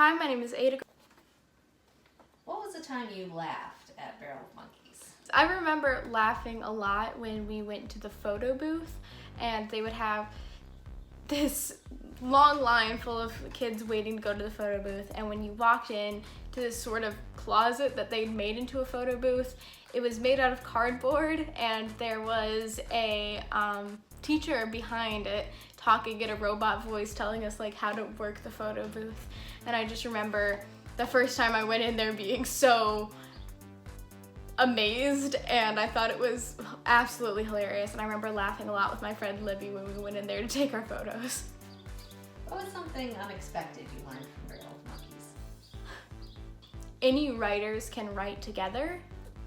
Hi, my name is Ada. What was the time you laughed at Barrel of Monkeys? I remember laughing a lot when we went to the photo booth and they would have this long line full of kids waiting to go to the photo booth, and when you walked in to this sort of closet that they'd made into a photo booth, it was made out of cardboard and there was a teacher behind it talking in a robot voice telling us like how to work the photo booth. And I just remember the first time I went in there being so amazed, and I thought it was absolutely hilarious, and I remember laughing a lot with my friend Libby when we went in there to take our photos. What was something unexpected you learned from Barrel of Monkeys? Any writers can write together.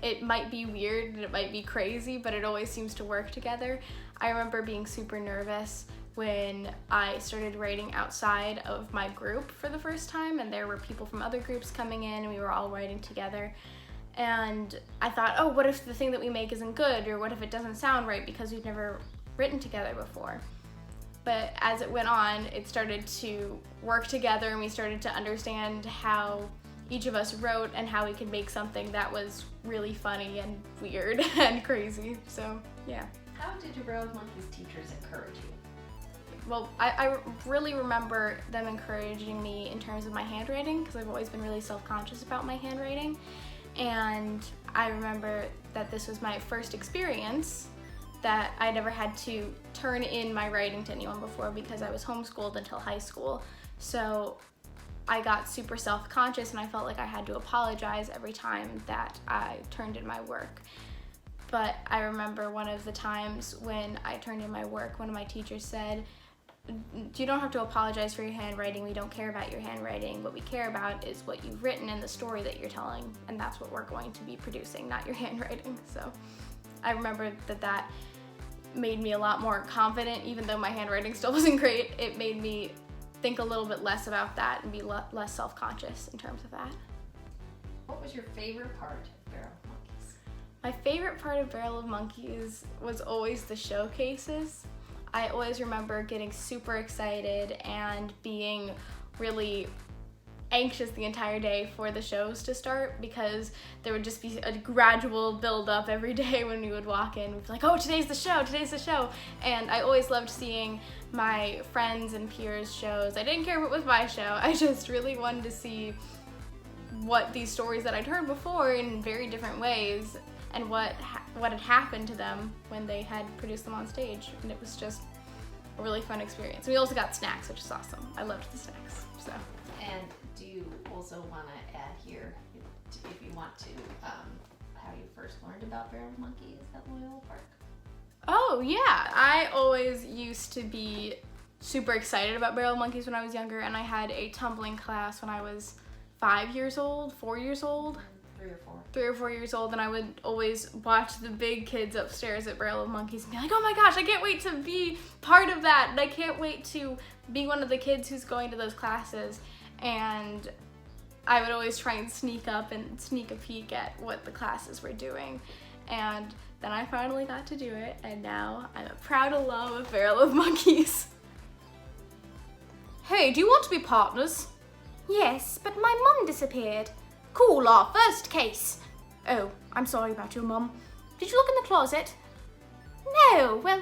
It might be weird and it might be crazy, but it always seems to work together. I remember being super nervous when I started writing outside of my group for the first time, and there were people from other groups coming in and we were all writing together. And I thought, oh, what if the thing that we make isn't good, or what if it doesn't sound right because we've never written together before? But as it went on, it started to work together and we started to understand how each of us wrote and how we could make something that was really funny and weird and crazy. So, yeah. How did your Barrel of Monkeys teachers encourage you? Well, I really remember them encouraging me in terms of my handwriting, because I've always been really self-conscious about my handwriting. And I remember that this was my first experience that I never had to turn in my writing to anyone before because I was homeschooled until high school. So I got super self-conscious and I felt like I had to apologize every time that I turned in my work. But I remember one of the times when I turned in my work, one of my teachers said, "You don't have to apologize for your handwriting. We don't care about your handwriting. What we care about is what you've written and the story that you're telling, and that's what we're going to be producing, not your handwriting." So I remember that made me a lot more confident, even though my handwriting still wasn't great. It made me think a little bit less about that and be less self-conscious in terms of that. What was your favorite part of Barrel of Monkeys? My favorite part of Barrel of Monkeys was always the showcases. I always remember getting super excited and being really anxious the entire day for the shows to start, because there would just be a gradual build up every day when we would walk in. We'd be like, oh, today's the show. And I always loved seeing my friends and peers' shows. I didn't care if it was my show. I just really wanted to see what these stories that I'd heard before in very different ways and what had happened to them when they had produced them on stage. And it was just a really fun experience. We also got snacks, which is awesome. I loved the snacks, so. And do you also want to add here, if you want to, how you first learned about Barrel of Monkeys at Loyola Park? Oh yeah, I always used to be super excited about Barrel of Monkeys when I was younger, and I had a tumbling class when I was 4 years old, 3 or 4 years old, and I would always watch the big kids upstairs at Barrel of Monkeys and be like, oh my gosh, I can't wait to be part of that, and I can't wait to be one of the kids who's going to those classes. And I would always try and sneak up and sneak a peek at what the classes were doing. And then I finally got to do it, and now I'm a proud alum of Barrel of Monkeys. Hey, do you want to be partners? Yes, but my mum disappeared. Cool, our first case. Oh, I'm sorry about your mum. Did you look in the closet? No, well,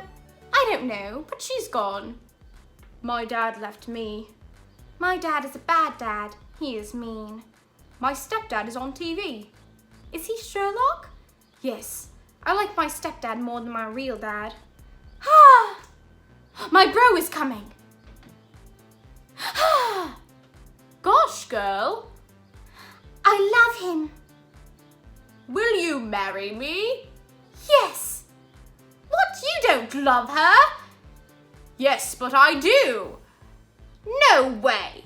I don't know, but she's gone. My dad left me. My dad is a bad dad. He is mean. My stepdad is on TV. Is he Sherlock? Yes, I like my stepdad more than my real dad. Ah! My bro is coming. Ah! Gosh, girl. I love him. Will you marry me? Yes. What, you don't love her? Yes, but I do. No way.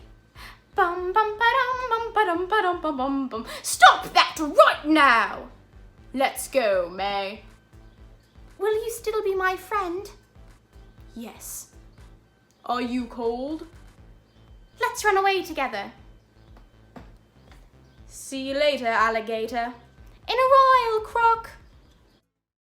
Bum bum ba-dum bum ba-dum bum bum bum. Stop that right now. Let's go, May. Will you still be my friend? Yes. Are you cold? Let's run away together. See you later, alligator. In a while, Croc.